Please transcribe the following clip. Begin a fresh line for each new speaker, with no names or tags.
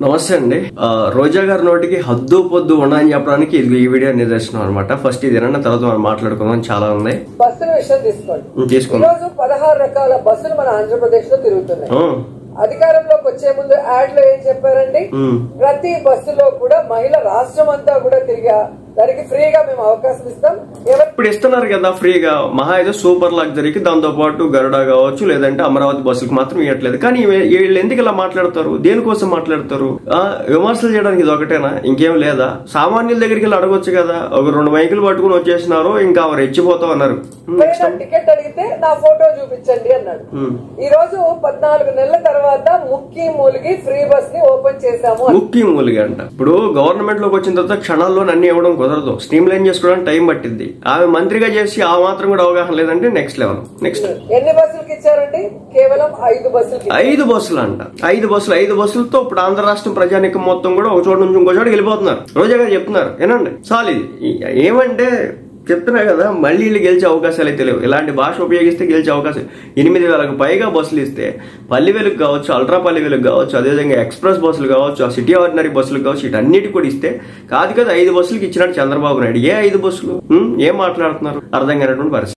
నమస్తే అండి. రోజా గారి నోటికి హద్దు పొద్దు ఉండని చెప్పడానికి ఇది ఈ వీడియో నిదర్శనం అనమాట. ఫస్ట్ ఇది వినండి, తర్వాత మనం మాట్లాడుకుందాం. చాలా ఉంది.
బస్సుల విషయం తీసుకోండి.
తీసుకోండి.
ఈరోజు 16 రకాల బస్సులు మన ఆంధ్రప్రదేశ్ లో తిరుగుతున్నాయి. అధికారంలోకి వచ్చే ముందు యాడ్ లో ఏం చెప్పారండి? ప్రతి బస్సులో కూడా మహిళ రాష్ట్రం అంతా కూడా తిరిగా దానికి ఫ్రీగా మేము అవకాశం ఇస్తాం.
ఇప్పుడు ఇస్తున్నారు కదా ఫ్రీగా. మహా అయితే సూపర్ లగ్జరీకి, దాంతో పాటు గరుడ కావచ్చు, లేదంటే అమరావతి బస్సులకు మాత్రం ఇవ్వట్లేదు. కానీ వీళ్ళు ఎందుకు ఇలా మాట్లాడతారు? దేనికోసం మాట్లాడతారు? విమర్శలు చేయడానికి ఇది ఒకటేనా? ఇంకేం లేదా? సామాన్యుల దగ్గరికి వెళ్ళి అడగొచ్చు కదా. ఒక 2 మైకులు పట్టుకుని వచ్చేసినారు, ఇంకా ఎవరు రెచ్చిపోతాం అన్నారు.
టికెట్ అడిగితే నా ఫోటో చూపించండి అన్నాడు. ఈ రోజు 14 నెలల తర్వాత ముక్కి మూలిగి ఫ్రీ బస్ ని ఓపెన్ చేశాము.
ముక్కి మూలిగి అంట. ఇప్పుడు గవర్నమెంట్ లోకి వచ్చిన తర్వాత క్షణాల్లో అన్ని ఇవ్వడం కుదరదు. స్ట్రీమ్ లైన్ చేసుకోవడానికి టైం పట్టింది. ఆమె మంత్రిగా చేసి ఆ మాత్రం కూడా అవగాహన లేదంటే నెక్స్ట్ లెవెల్. నెక్స్ట్
ఎన్ని బస్సులకి ఇచ్చారండి? కేవలం 5 బస్సులు.
5 బస్సులు అంట. 5 బస్సులతో ఇప్పుడు ఆంధ్ర రాష్ట్రం ప్రజానికం మొత్తం కూడా ఒక చోటు నుంచి ఇంకో చోటుకి వెళ్ళిపోతున్నారు. రోజా గారు చెప్తున్నారు, ఏనండి చాలు. ఇది ఏమంటే చెప్తున్నా కదా, మళ్ళీ వీళ్ళు గెలిచే అవకాశాలు అయితే లేవు. ఇలాంటి భాష ఉపయోగిస్తే గెలిచే అవకాశం. 8,000కు పైగా బస్సులు ఇస్తే పల్లి వెలుగు కావచ్చు, అల్ట్రా పల్లి వెలుగు కావచ్చు, అదేవిధంగా ఎక్స్ప్రెస్ బస్సులు కావచ్చు, సిటీ ఆర్డినరీ బస్సులు కావచ్చు, వీటన్నిటి కూడా ఇస్తే కాదు కదా 5 బస్సులకి ఇచ్చినట్టు చంద్రబాబు నాయుడు. ఏ 5 బస్సులు? ఏం మాట్లాడుతున్నారు? అర్థం కానటువంటి పరిస్థితి.